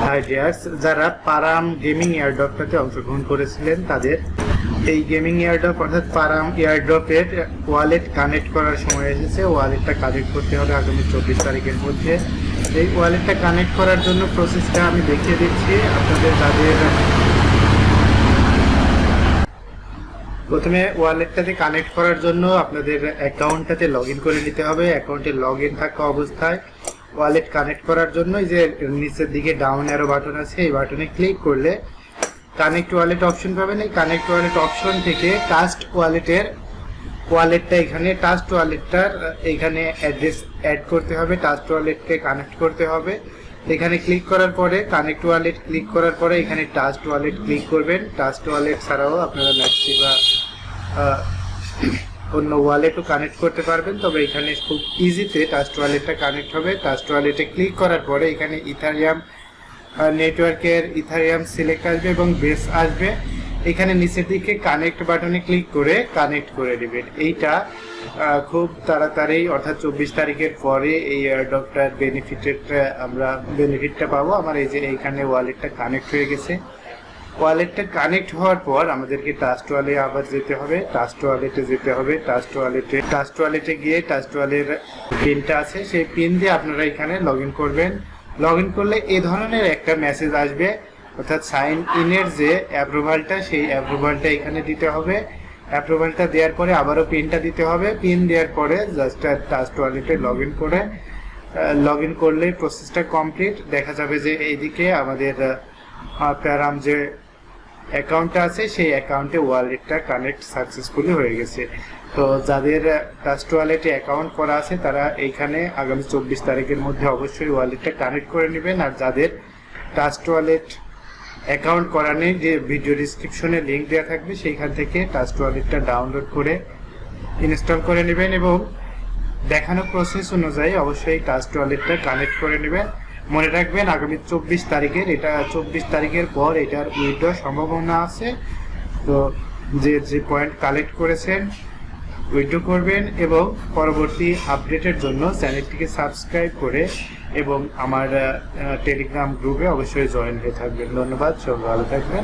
High dears, যারা পারাম gaming এয়ারড্রপটাতে অংশগ্রহণ করেছিলেন তাদের এই গেমিং এয়ারড্রপ অর্থাৎ পারাম এয়ারড্রপের ওয়ালেট কানেক্ট করার সময় এসেছে। ওয়ালেটটা কানেক্ট করতে হবে আগামী 24 তারিখের মধ্যে। এই ওয়ালেটটা কানেক্ট করার জন্য প্রসেসটা আমি দেখিয়ে দিচ্ছি আপনাদের। যাদের প্রথমে ওয়ালেটটাতে কানেক্ট করার জন্য আপনাদের অ্যাকাউন্টটাতে লগ ইন করে নিতে হবে। অ্যাকাউন্টে লগ ইন থাকা অবস্থায় ওয়ালেট কানেক্ট করার জন্য যে নিচের দিকে ডাউন অ্যারো বাটন আছে, এই বাটনে ক্লিক করলে কানেক্ট ওয়ালেট অপশন পাবেন। এই কানেক্ট ওয়ালেট অপশন থেকে ট্রাস্ট ওয়ালেটটা এখানে ট্রাস্ট ওয়ালেটটার এখানে অ্যাড্রেস অ্যাড করতে হবে, ট্রাস্ট ওয়ালেটকে কানেক্ট করতে হবে। এখানে ক্লিক করার পরে কানেক্ট ওয়ালেট ক্লিক করার পরে এখানে ট্রাস্ট ওয়ালেট ক্লিক করবেন। ট্রাস্ট ওয়ালেট ছাড়াও আপনারা ম্যাক্সি বা অন্য ওয়ালেটও কানেক্ট করতে পারবেন, তবে এখানে খুব ইজিতে ট্রাস্ট ওয়ালেটটা কানেক্ট হবে। ট্রাস্ট ওয়ালেটে ক্লিক করার পরে এখানে ইথারিয়াম নেটওয়ার্কের ইথারিয়াম সিলেক্ট আসবে এবং বেস আসবে। এখানে নিচের দিকে কানেক্ট বাটনে ক্লিক করে কানেক্ট করে নেবেন। এইটা খুব তাড়াতাড়ি অর্থাৎ 24 তারিখের পরে এই এয়ারড্রপটার বেনিফিটটা পাবো। আমার এই যে এইখানে ওয়ালেটটা কানেক্ট হয়ে গেছে। ওয়ালেটটা কানেক্ট হওয়ার পর আমাদেরকে ট্রাস্ট ওয়ালেটে আবার যেতে হবে। ট্রাস্ট ওয়ালেটে গিয়ে ট্রাস্ট ওয়ালেটের পিনটা আছে, সেই পিন দিয়ে আপনারা এখানে লগ ইন করবেন। লগ ইন করলে এই ধরনের একটা মেসেজ আসবে, অর্থাৎ সাইন ইনের যে অ্যাপ্রুভালটা, সেই অ্যাপ্রুভালটা এখানে দিতে হবে। অ্যাপ্রুভালটা দেওয়ার পরে আবারও পিনটা দিতে হবে। পিন দেওয়ার পরে জাস্ট ট্রাস্ট ওয়ালেটে লগ ইন করলে প্রসেসটা কমপ্লিট। দেখা যাবে যে এইদিকে আমাদের প্যারাম যে অ্যাকাউন্টটা আছে সেই অ্যাকাউন্টে ওয়ালেটটা কানেক্ট সাকসেসফুলি হয়ে গেছে। তো যাদের ট্রাস্ট ওয়ালেটে অ্যাকাউন্ট করা আছে তারা এইখানে আগামী 24 তারিখের মধ্যে অবশ্যই ওয়ালেটটা কানেক্ট করে নেবেন। আর যাদের ট্রাস্ট ওয়ালেট অ্যাকাউন্ট করা নেই, যে ভিডিও ডিসক্রিপশনে লিঙ্ক দেওয়া থাকবে সেইখান থেকে ট্রাস্ট ওয়ালেটটা ডাউনলোড করে ইনস্টল করে নেবেন এবং দেখানো প্রসেস অনুযায়ী অবশ্যই ট্রাস্ট ওয়ালেটটা কানেক্ট করে নেবেন। মনে রাখবেন আগামী 24 তারিখের পর এটার উইথড্র সম্ভাবনা আছে। তো যে পয়েন্ট কালেক্ট করেছেন উইথড্র করবেন এবং পরবর্তী আপডেটের জন্য চ্যানেলটিকে সাবস্ক্রাইব করে এবং আমার টেলিগ্রাম গ্রুপে অবশ্যই জয়েন হয়ে থাকবেন। ধন্যবাদ, সব ভালো থাকবেন।